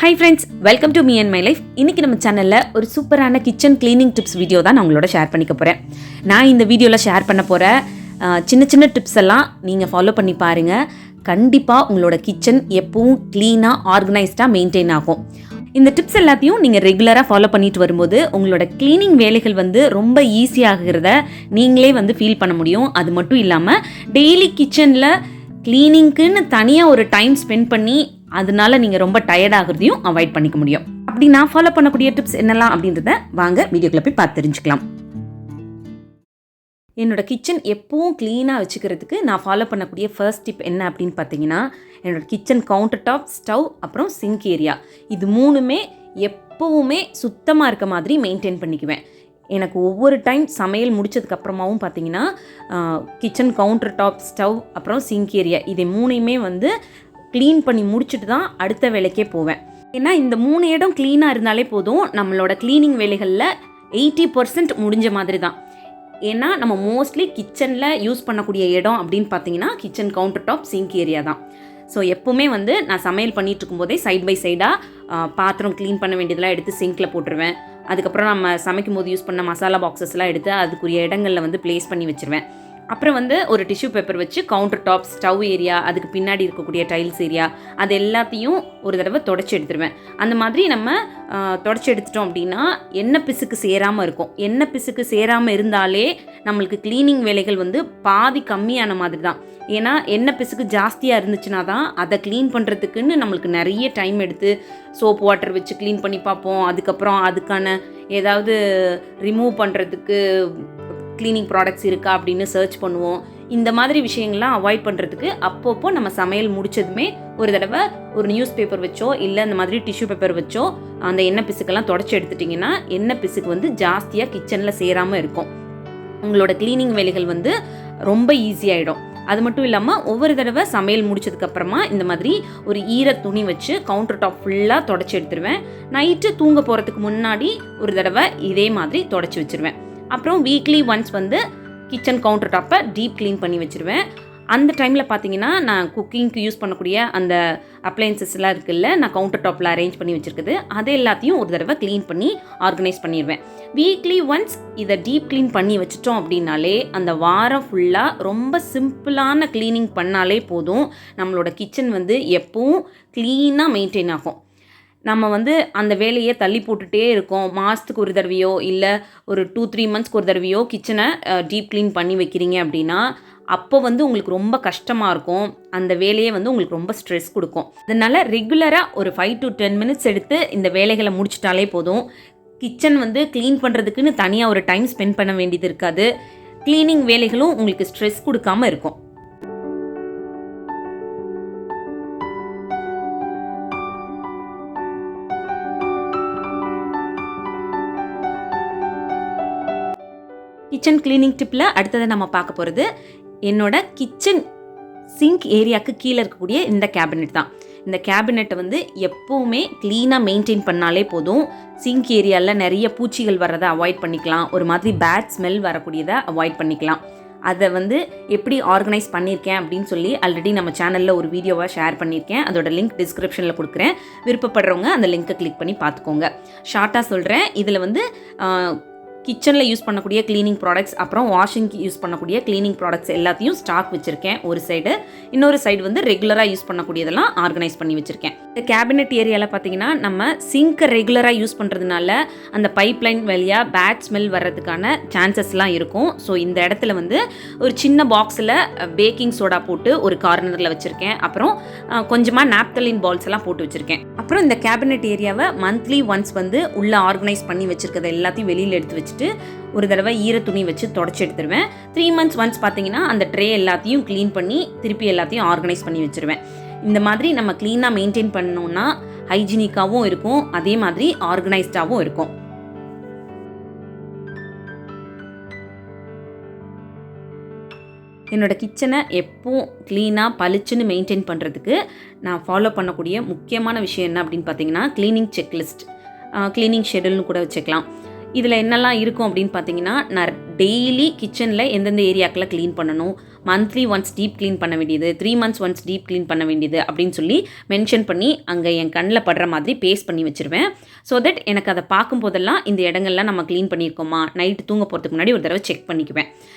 Hi friends, welcome to me and my life. இன்னைக்கு நம்ம சேனல்ல ஒரு சூப்பரான கிச்சன் கிளீனிங் டிப்ஸ் வீடியோ தான் நான் உங்களோட ஷேர் பண்ணிக்க போறேன். நான் இந்த வீடியோல ஷேர் பண்ண போற சின்ன டிப்ஸ் எல்லாம் நீங்க ஃபாலோ பண்ணி பாருங்க. கண்டிப்பா உங்களோட கிச்சன் எப்பவும் க்ளீனா ஆர்கனைஸ்டா மெயின்டைன் ஆகும். இந்த டிப்ஸ் எல்லாத்தையும் நீங்கள் ரெகுலராக ஃபாலோ பண்ணிட்டு வரும்போது உங்களோட கிளீனிங் வேலைகள் ரொம்ப ஈஸியாகிறத நீங்களே ஃபீல் பண்ண முடியும். அது மட்டும் இல்லாமல் டெய்லி கிச்சனில் கிளீனிங்க்குன்னு தனியாக ஒரு டைம் ஸ்பெண்ட் பண்ணி அதனால நீங்கள் ரொம்ப டயர்ட் ஆகிறதையும் அவாய்ட் பண்ணிக்க முடியும். அப்படி நான் ஃபாலோ பண்ணக்கூடிய டிப்ஸ் என்னெல்லாம் அப்படின்றத வாங்க வீடியோக்குள்ள போய் பார்த்து தெரிஞ்சுக்கலாம். என்னோட கிச்சன் எப்பவும் க்ளீனாக வச்சுக்கிறதுக்கு நான் ஃபாலோ பண்ணக்கூடிய ஃபர்ஸ்ட் டிப் என்ன அப்படின்னு பார்த்தீங்கன்னா, என்னோட கிச்சன் கவுண்டர் டாப், ஸ்டவ், அப்புறம் சிங்க் ஏரியா, இது மூணுமே எப்போவுமே சுத்தமாக இருக்க மாதிரி மெயின்டைன் பண்ணிக்குவேன். எனக்கு ஒவ்வொரு டைம் சமையல் முடித்ததுக்கப்புறமாவும் பார்த்தீங்கன்னா கிச்சன் கவுண்டர் டாப், ஸ்டவ், அப்புறம் சிங்க் ஏரியா இதை மூணையுமே க்ளீன் பண்ணி முடிச்சுட்டு தான் அடுத்த வேலைக்கே போவேன். ஏன்னா இந்த 3 இடம் க்ளீனாக இருந்தாலே போதும், நம்மளோட க்ளீனிங் வேலைகளில் 80% முடிஞ்ச மாதிரி தான். ஏன்னா நம்ம மோஸ்ட்லி கிச்சனில் யூஸ் பண்ணக்கூடிய இடம் அப்படின்னு பார்த்தீங்கன்னா kitchen counter top, sink area தான். ஸோ எப்போவுமே நான் சமையல் பண்ணிகிட்டு இருக்கும்போதே சைட் பை சைடாக பாத்திரம் க்ளீன் பண்ண வேண்டியதெல்லாம் எடுத்து சிங்கில் போட்டுருவேன். அதுக்கப்புறம் நம்ம சமைக்கும் போது யூஸ் பண்ண மசாலா பாக்ஸஸ்லாம் எடுத்து அதுக்குரிய இடங்களில் ப்ளேஸ் பண்ணி வச்சுருவேன். அப்புறம் ஒரு டிஷ்யூ பேப்பர் வச்சு கவுண்டர் டாப், ஸ்டவ் ஏரியா, அதுக்கு பின்னாடி இருக்கக்கூடிய டைல்ஸ் ஏரியா, அது எல்லாத்தையும் ஒரு தடவை தொடச்சி எடுத்துருவேன். அந்த மாதிரி நம்ம தொடச்சி எடுத்துட்டோம் அப்படின்னா எண்ணெய் பிசுக்கு சேராமல் இருக்கும். எண்ணெய் பிசுக்கு சேராமல் இருந்தாலே நம்மளுக்கு க்ளீனிங் வேலைகள் பாதி கம்மியான மாதிரி தான். ஏன்னா எண்ணெய் பிசுக்கு ஜாஸ்தியாக இருந்துச்சுன்னா தான் அதை க்ளீன் பண்ணுறதுக்குன்னு நம்மளுக்கு நிறைய டைம் எடுத்து சோப் வாட்டர் வச்சு க்ளீன் பண்ணி பார்ப்போம். அதுக்கப்புறம் அதுக்கான ஏதாவது ரிமூவ் பண்ணுறதுக்கு க்ளீனிங் ப்ராடக்ட்ஸ் இருக்கா அப்படின்னு சர்ச் பண்ணுவோம். இந்த மாதிரி விஷயங்கள்லாம் அவாய்ட் பண்ணுறதுக்கு அப்பப்போ நம்ம சமையல் முடிச்சதுமே ஒரு தடவை ஒரு நியூஸ் பேப்பர் வச்சோ இல்லை இந்த மாதிரி டிஷ்யூ பேப்பர் வச்சோ அந்த எண்ணெய் பிசுக்கெல்லாம் தொடச்சி எடுத்துட்டிங்கன்னா எண்ணெய் பிசுக்கு ஜாஸ்தியாக கிச்சனில் சேராமல் இருக்கும். உங்களோட க்ளீனிங் வேலைகள் ரொம்ப ஈஸியாகிடும். அது மட்டும் இல்லாமல் ஒவ்வொரு தடவை சமையல் முடிச்சதுக்கப்புறமா இந்த மாதிரி ஒரு ஈர துணி வச்சு கவுண்டர் டாப் ஃபுல்லாக தொடச்சி எடுத்துருவேன். நைட்டு தூங்க போகிறதுக்கு முன்னாடி ஒரு தடவை இதே மாதிரி தொடச்சி வச்சுருவேன். அப்புறம் வீக்லி ஒன்ஸ் கிச்சன் கவுண்டர் டாப்பை டீப் க்ளீன் பண்ணி வச்சுருவேன். அந்த டைமில் பார்த்தீங்கன்னா நான் குக்கிங்க்கு யூஸ் பண்ணக்கூடிய அந்த அப்ளையன்சஸ்லாம் இருக்குல்ல, நான் கவுண்டர் டாப்பில் அரேஞ்ச் பண்ணி வச்சுருக்குது, அது எல்லாத்தையும் ஒரு தடவை க்ளீன் பண்ணி ஆர்கனைஸ் பண்ணிடுவேன். வீக்லி ஒன்ஸ் இதை டீப் க்ளீன் பண்ணி வச்சிட்டோம் அப்படின்னாலே அந்த வாரம் ஃபுல்லாக ரொம்ப சிம்பிளான க்ளீனிங் பண்ணாலே போதும், நம்மளோட கிச்சன் எப்பவும் க்ளீனாக மெயின்டைன் ஆகும். நம்ம அந்த வேலையை தள்ளி போட்டுகிட்டே இருக்கோம். மாதத்துக்கு ஒரு தடவையோ இல்லை ஒரு 2-3 மந்த்ஸ்க்கு ஒரு தடவையோ கிச்சனை டீப் க்ளீன் பண்ணி வைக்கிறீங்க அப்படின்னா அப்போ உங்களுக்கு ரொம்ப கஷ்டமாக இருக்கும். அந்த வேலையை உங்களுக்கு ரொம்ப ஸ்ட்ரெஸ் கொடுக்கும். அதனால் ரெகுலராக ஒரு 5 to 10 மினிட்ஸ் எடுத்து இந்த வேலைகளை முடிச்சிட்டாலே போதும். கிச்சன் க்ளீன் பண்ணுறதுக்குன்னு தனியாக ஒரு டைம் ஸ்பெண்ட் பண்ண வேண்டியது இருக்காது. க்ளீனிங் வேலைகளும் உங்களுக்கு ஸ்ட்ரெஸ் கொடுக்காமல் இருக்கும். கிச்சன் கிளீனிங் டிப்பில் அடுத்ததை நம்ம பார்க்க போகிறது என்னோட கிச்சன் சிங்க் ஏரியாவுக்கு கீழே இருக்கக்கூடிய இந்த கேபினெட் தான். இந்த கேபினெட்டை எப்போவுமே க்ளீனாக மெயின்டைன் பண்ணாலே போதும். சிங்க் ஏரியாவில் நிறைய பூச்சிகள் வர்றதை அவாய்ட் பண்ணிக்கலாம். ஒரு மாதிரி பேட் ஸ்மெல் வரக்கூடியதை அவாய்ட் பண்ணிக்கலாம். அதை எப்படி ஆர்கனைஸ் பண்ணியிருக்கேன் அப்படின்னு சொல்லி ஆல்ரெடி நம்ம சேனலில் ஒரு வீடியோவாக ஷேர் பண்ணியிருக்கேன். அதோட லிங்க் டிஸ்கிரிப்ஷனில் கொடுக்குறேன். விருப்பப்படுறவங்க அந்த லிங்க்கை கிளிக் பண்ணி பார்த்துக்கோங்க. ஷார்ட்டாக சொல்கிறேன். இதில் கிச்சனில் யூஸ் பண்ணக்கூடிய க்ளீனிங் ப்ராடக்ட்ஸ், அப்புறம் வாஷிங்க்கு யூஸ் பண்ணக்கூடிய க்ளீனிங் ப்ராடக்ட்ஸ் எல்லாத்தையும் ஸ்டாக் வச்சுருக்கேன் ஒரு சைடு. இன்னொரு சைடு ரெகுலராக யூஸ் பண்ணக்கூடியதெல்லாம் ஆர்கனைஸ் பண்ணி வச்சுருக்கேன். இந்த கேபினெட் ஏரியாவில் பார்த்தீங்கன்னா நம்ம சிங்க்கை ரெகுலராக யூஸ் பண்ணுறதுனால அந்த பைப்லைன் வழியாக பேட் ஸ்மெல் வர்றதுக்கான சான்சஸ்லாம் இருக்கும். ஸோ இந்த இடத்துல ஒரு சின்ன பாக்ஸில் பேக்கிங் சோடா போட்டு ஒரு கார்னரில் வச்சுருக்கேன். அப்புறம் கொஞ்சமாக நாப்தலின் பால்ஸ் எல்லாம் போட்டு வச்சுருக்கேன். அப்புறம் இந்த கேபினெட் ஏரியாவை மந்த்லி ஒன்ஸ் உள்ளே ஆர்கனைஸ் பண்ணி வச்சுருக்கதை எல்லாத்தையும் வெளியில் எடுத்து வச்சுட்டு ஒரு தடவை ஈர துணி வச்சு தொடச்சி எடுத்துருவேன். 3 மந்த்ஸ் ஒன்ஸ் பார்த்தீங்கன்னா அந்த ட்ரே எல்லாத்தையும் க்ளீன் பண்ணி திருப்பி எல்லாத்தையும் ஆர்கனைஸ் பண்ணி வச்சுருவேன். இந்த மாதிரி நம்ம க்ளீனாக மெயின்டைன் பண்ணோம்னா ஹைஜீனிக்காகவும் இருக்கும், அதே மாதிரி ஆர்கனைஸ்டாகவும் இருக்கும். என்னோட கிச்சனை எப்பவும் க்ளீனாக பளிச்சுன்னு மெயின்டைன் பண்ணுறதுக்கு நான் ஃபாலோ பண்ணக்கூடிய முக்கியமான விஷயம் என்ன அப்படின்னு பார்த்தீங்கன்னா க்ளீனிங் செக்லிஸ்ட், க்ளீனிங் ஷெட்யூல்னு கூட வச்சுக்கலாம். இதில் என்னெல்லாம் இருக்கும் அப்படின்னு பார்த்தீங்கன்னா, நான் டெய்லி கிச்சனில் எந்தெந்த ஏரியாக்களை க்ளீன் பண்ணணும், மந்த்லி ஒன்ஸ் டீப் க்ளீன் பண்ண வேண்டியது, 3 months ஒன்ஸ் டீப் க்ளீன் பண்ண வேண்டியது அப்படின்னு சொல்லி மென்ஷன் பண்ணி அங்கே என் கண்ணில் படுற மாதிரி பேஸ்ட் பண்ணி வச்சுருவேன். ஸோ தட் எனக்கு அதை பார்க்கும்போதெல்லாம் இந்த இடங்கள்லாம் நம்ம க்ளீன் பண்ணியிருக்கோமா, நைட்டு தூங்க போகிறதுக்கு முன்னாடி ஒரு தடவை செக் பண்ணிக்குவேன்.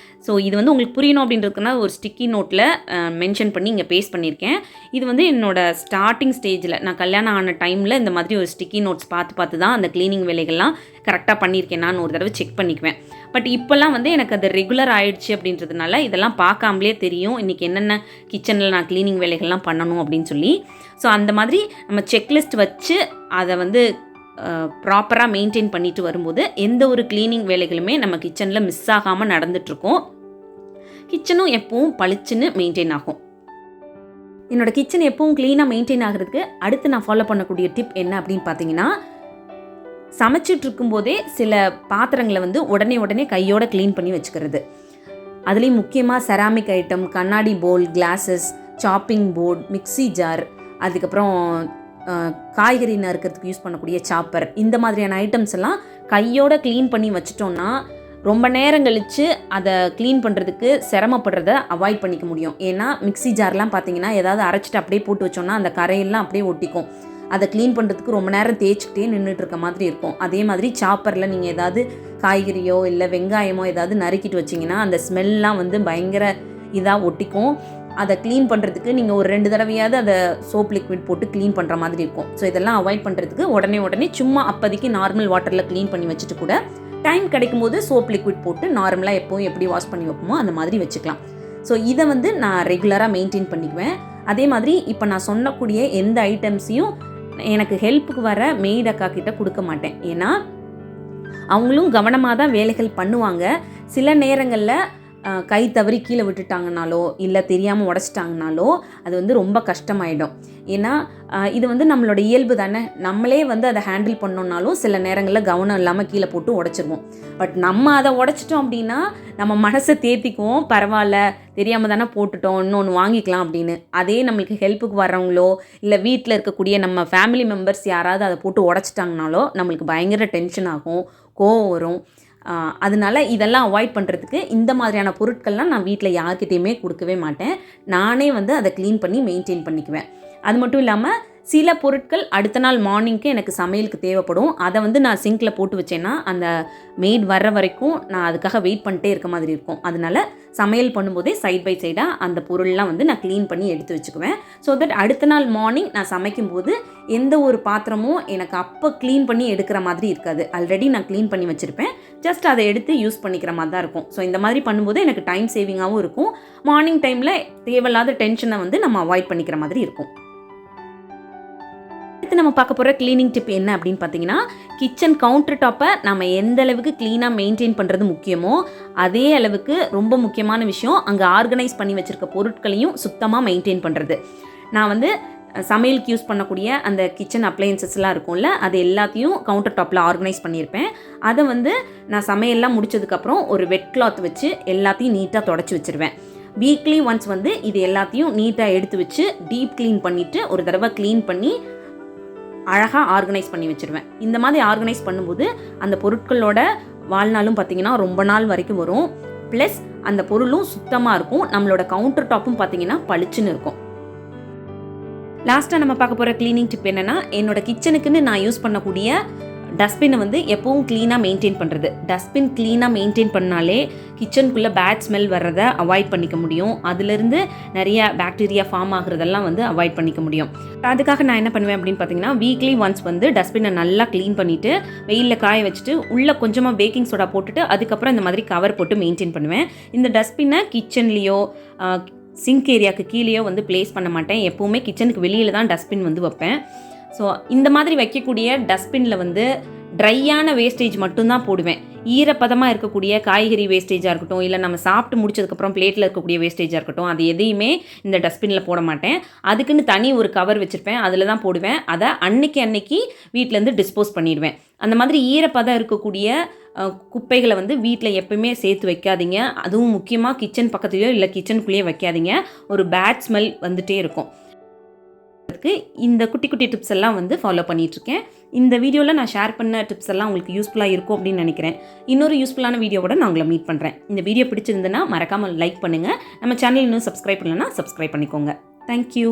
ஸோ இது வந்து உங்களுக்கு புரியணும் அப்படின்றதுக்குனா ஒரு ஸ்டிக்கி நோட்டில் மென்ஷன் பண்ணி இங்கே பேஸ்ட் பண்ணியிருக்கேன். இது வந்து என்னோடய ஸ்டார்டிங் ஸ்டேஜில் நான் கல்யாணம் ஆன டைமில் இந்த மாதிரி ஒரு ஸ்டிக்கி நோட்ஸ் பார்த்து தான் அந்த க்ளீனிங் வேலைகள்லாம் கரெக்டாக பண்ணியிருக்கேன் நான் ஒரு தடவை செக் பண்ணிக்குவேன். பட் இப்போல்லாம் வந்து எனக்கு அது ரெகுலர் ஆகிடுச்சு அப்படின்றதுனால இதெல்லாம் பார்க்காமலே தெரியும் இன்றைக்கி என்னென்ன கிச்சனில் நான் க்ளீனிங் வேலைகள்லாம் பண்ணணும் அப்படின்னு சொல்லி. ஸோ அந்த மாதிரி நம்ம செக்லிஸ்ட் வச்சு அதை வந்து ப்ராப்பராக மெயின்டைன் பண்ணிட்டு வரும்போது எந்த ஒரு க்ளீனிங் வேலைகளுமே நம்ம கிச்சனில் மிஸ் ஆகாமல் நடந்துகிட்ருக்கோம். கிச்சனும் எப்பவும் பளிச்சுன்னு மெயின்டைன் ஆகும். என்னோடய கிச்சன் எப்பவும் க்ளீனாக மெயின்டைன் ஆகிறதுக்கு அடுத்து நான் ஃபாலோ பண்ணக்கூடிய டிப் என்ன அப்படின்னு பார்த்தீங்கன்னா, சமைச்சிட்டு இருக்கும்போதே சில பாத்திரங்களை வந்து உடனே கையோட க்ளீன் பண்ணி வச்சுக்கிறது. அதுலேயும் முக்கியமாக செராமிக் ஐட்டம், கண்ணாடி bowl, glasses, chopping board, mixie jar, அதுக்கப்புறம் காய்கறி நறுக்கிறதுக்கு யூஸ் பண்ணக்கூடிய சாப்பர், இந்த மாதிரியான ஐட்டம்ஸ் எல்லாம் கையோட க்ளீன் பண்ணி வச்சிட்டோன்னா ரொம்ப நேரம் கழித்து அதை க்ளீன் பண்ணுறதுக்கு சிரமப்படுறத அவாய்ட் பண்ணிக்க முடியும். ஏன்னா மிக்ஸி ஜார்லாம் பார்த்தீங்கன்னா ஏதாவது அரைச்சிட்டு அப்படியே போட்டு வச்சோன்னா அந்த கரையெல்லாம் அப்படியே ஒட்டிக்கும். அதை க்ளீன் பண்ணுறதுக்கு ரொம்ப நேரம் தேய்ச்சிக்கிட்டே நின்றுட்டு இருக்க மாதிரி இருக்கும். அதே மாதிரி சாப்பரில் நீங்கள் ஏதாவது காய்கறியோ இல்லை வெங்காயமோ ஏதாவது நறுக்கிட்டு வச்சிங்கன்னா அந்த ஸ்மெல்லாம் வந்து பயங்கர இதாக ஒட்டிக்கும். அதை க்ளீன் பண்ணுறதுக்கு நீங்கள் ஒரு 2 தடவையாவது அதை சோப் லிக்விட் போட்டு க்ளீன் பண்ணுற மாதிரி இருக்கும். ஸோ இதெல்லாம் அவாய்ட் பண்ணுறதுக்கு உடனே சும்மா அப்போதைக்கு நார்மல் வாட்டரில் க்ளீன் பண்ணி வச்சுட்டு கூட டைம் கிடைக்கும் போது சோப் லிக்விட் போட்டு நார்மலாக எப்போவும் எப்படி வாஷ் பண்ணி வைப்போமோ அந்த மாதிரி வச்சுக்கலாம். ஸோ இதை வந்து நான் ரெகுலராக மெயின்டைன் பண்ணிக்குவேன். அதே மாதிரி இப்போ நான் சொன்னக்கூடிய எந்த ஐட்டம்ஸையும் எனக்கு ஹெல்ப்புக்கு வர மெய்ட் அக்கா கிட்ட கொடுக்க மாட்டேன். ஏன்னா அவங்களும் கவனமாக தான் வேலைகள் பண்ணுவாங்க. சில நேரங்களில் கை தவறி கீழே விட்டுட்டாங்கனாலோ இல்லை தெரியாமல் உடச்சிட்டாங்கனாலோ அது வந்து ரொம்ப கஷ்டமாயிடும். ஏன்னா இது வந்து நம்மளோட இயல்பு தானே. நம்மளே வந்து அதை ஹேண்டில் பண்ணோன்னாலும் சில நேரங்களில் கவனம் இல்லாமல் கீழே போட்டு உடச்சிருவோம். பட் நம்ம அதை உடச்சிட்டோம் அப்படின்னா நம்ம மனசை தேத்திக்குவோம், பரவாயில்ல தெரியாமல் தானே போட்டுட்டோம், இன்னொன்று வாங்கிக்கலாம் அப்படின்னு. அதே நம்மளுக்கு ஹெல்ப்புக்கு வர்றவங்களோ இல்லை வீட்டில் இருக்கக்கூடிய நம்ம ஃபேமிலி மெம்பர்ஸ் யாராவது அதை போட்டு உடச்சிட்டாங்கனாலோ நம்மளுக்கு பயங்கர டென்ஷன் ஆகும், கோவம் வரும். அதனால இதெல்லாம் அவாய்ட் பண்ணுறதுக்கு இந்த மாதிரியான பொருட்கள்லாம் நான் வீட்டில் யார்கிட்டையுமே கொடுக்கவே மாட்டேன். நானே வந்து அதை க்ளீன் பண்ணி மெயின்டைன் பண்ணிக்குவேன். அது மட்டும் இல்லாமல் சில பொருட்கள் அடுத்த நாள் மார்னிங்க்கு எனக்கு சமையலுக்கு தேவைப்படும். அதை வந்து நான் சிங்கில் போட்டு வச்சேன்னா அந்த மெய்ட் வர்ற வரைக்கும் நான் அதுக்காக வெயிட் பண்ணிட்டே இருக்க மாதிரி இருக்கும். அதனால சமையல் பண்ணும்போதே சைட் பை சைடாக அந்த பொருள்லாம் வந்து நான் க்ளீன் பண்ணி எடுத்து வச்சுக்குவேன். ஸோ தட் அடுத்த நாள் மார்னிங் நான் சமைக்கும்போது எந்த ஒரு பாத்திரமும் எனக்கு அப்போ க்ளீன் பண்ணி எடுக்கிற மாதிரி இருக்காது. ஆல்ரெடி நான் க்ளீன் பண்ணி வச்சுருப்பேன், ஜஸ்ட் அதை எடுத்து யூஸ் பண்ணிக்கிற மாதிரி தான் இருக்கும். ஸோ இந்த மாதிரி பண்ணும்போது எனக்கு டைம் சேவிங்காகவும் இருக்கும். மார்னிங் டைமில் தேவையில்லாத டென்ஷனை வந்து நம்ம அவாய்ட் பண்ணிக்கிற மாதிரி இருக்கும். நம்ம பார்க்க போகிற க்ளீனிங் டிப் என்ன அப்படின்னு பார்த்தீங்கன்னா, கிச்சன் கவுண்டர் டாப்பை நம்ம எந்த அளவுக்கு க்ளீனாக மெயின்டைன் பண்ணுறது முக்கியமோ அதே அளவுக்கு ரொம்ப முக்கியமான விஷயம் அங்கே ஆர்கனைஸ் பண்ணி வச்சுருக்க பொருட்களையும் சுத்தமாக மெயின்டைன் பண்ணுறது. நான் வந்து சமையலுக்கு யூஸ் பண்ணக்கூடிய அந்த கிச்சன் அப்ளையன்சஸ்லாம் இருக்கும்ல, அது எல்லாத்தையும் கவுண்டர் டாப்பில் ஆர்கனைஸ் பண்ணியிருப்பேன். அதை வந்து நான் சமையல்லாம் முடிச்சதுக்கப்புறம் ஒரு வெட் கிளாத் வச்சு எல்லாத்தையும் நீட்டாக தொடச்சி வச்சுருவேன். வீக்லி ஒன்ஸ் வந்து இது எல்லாத்தையும் நீட்டாக எடுத்து வச்சு டீப் க்ளீன் பண்ணிவிட்டு ஒரு தடவை க்ளீன் பண்ணி அழகாக ஆர்கனைஸ் பண்ணி வச்சுருவேன். இந்த மாதிரி ஆர்கனைஸ் பண்ணும்போது அந்த பொருட்களோட வாழ்நாளும் பார்த்திங்கன்னா ரொம்ப நாள் வரைக்கும் வரும். ப்ளஸ் அந்த பொருளும் சுத்தமாக இருக்கும். நம்மளோட கவுண்டர் டாப்பும் பார்த்திங்கன்னா பளிச்சுன்னு இருக்கும். லாஸ்ட்டாக நம்ம பார்க்க போகிற க்ளீனிங் டிப் என்னென்னா, என்னோடய கிச்சனுக்குன்னு நான் யூஸ் பண்ணக்கூடிய டஸ்ட்பினை வந்து எப்பவும் க்ளீனாக மெயின்டைன் பண்ணுறது. டஸ்ட்பின் க்ளீனாக மெயின்டைன் பண்ணாலே கிச்சனுக்குள்ளே பேட் ஸ்மெல் வர்றதை அவாய்ட் பண்ணிக்க முடியும். அதுலேருந்து நிறைய பாக்டீரியா ஃபார்ம் ஆகுறதெல்லாம் வந்து அவாய்ட் பண்ணிக்க முடியும். அதுக்காக நான் என்ன பண்ணுவேன் அப்படின்னு பார்த்தீங்கன்னா, வீக்லி ஒன்ஸ் வந்து டஸ்ட்பினை நல்லா க்ளீன் பண்ணிவிட்டு வெயிலில் காய வச்சுட்டு உள்ளே கொஞ்சமாக பேக்கிங் சோடா போட்டுட்டு அதுக்கப்புறம் இந்த மாதிரி கவர் போட்டு மெயின்டைன் பண்ணுவேன். இந்த டஸ்ட்பினை கிச்சன்லேயோ சிங்க் ஏரியாவுக்கு கீழேயோ வந்து ப்ளேஸ் பண்ண மாட்டேன். எப்போவுமே கிச்சனுக்கு வெளியில் தான் டஸ்ட்பின் வந்து வைப்பேன். ஸோ இந்த மாதிரி வைக்கக்கூடிய டஸ்ட்பினில் வந்து ட்ரையான வேஸ்டேஜ் மட்டும்தான் போடுவேன். ஈரப்பதமாக இருக்கக்கூடிய காய்கறி வேஸ்டேஜாக இருக்கட்டும், இல்லை நம்ம சாப்பிட்டு முடிச்சதுக்கப்புறம் பிளேட்டில் இருக்கக்கூடிய வேஸ்டேஜாக இருக்கட்டும், அது எதையுமே இந்த டஸ்ட்பினில் போட மாட்டேன். அதுக்குன்னு தனி ஒரு கவர் வச்சுருப்பேன், அதில் தான் போடுவேன். அதை அன்னைக்கு வீட்டிலேருந்து டிஸ்போஸ் பண்ணிடுவேன். அந்த மாதிரி ஈரப்பதம் இருக்கக்கூடிய குப்பைகளை வந்து வீட்டில் எப்பவுமே சேர்த்து வைக்காதீங்க. அதுவும் முக்கியமாக கிச்சன் பக்கத்துலையோ இல்லை கிச்சனுக்குள்ளேயே வைக்காதீங்க. ஒரு பேட் ஸ்மெல் வந்துகிட்டே இருக்கும். இருக்கிறதுக்கு இந்த குட்டி குட்டி டிப்ஸ் எல்லாம் வந்து ஃபாலோ பண்ணிகிட்ருக்கேன். இந்த வீடியோவில் நான் ஷேர் பண்ண டிப்ஸ் எல்லாம் உங்களுக்கு யூஸ்ஃபுல்லாக இருக்கும் அப்படின்னு நினைக்கிறேன். இன்னொரு யூஸ்ஃபுல்லான வீடியோவோட நான் உங்களை மீட் பண்ணுறேன். இந்த வீடியோ பிடிச்சிருந்துன்னா மறக்காமல் லைக் பண்ணுங்கள். நம்ம சேனல் இன்னும் சப்ஸ்கிரைப் பண்ணலைன்னா சப்ஸ்கிரைப் பண்ணிக்கோங்க. தேங்க்யூ.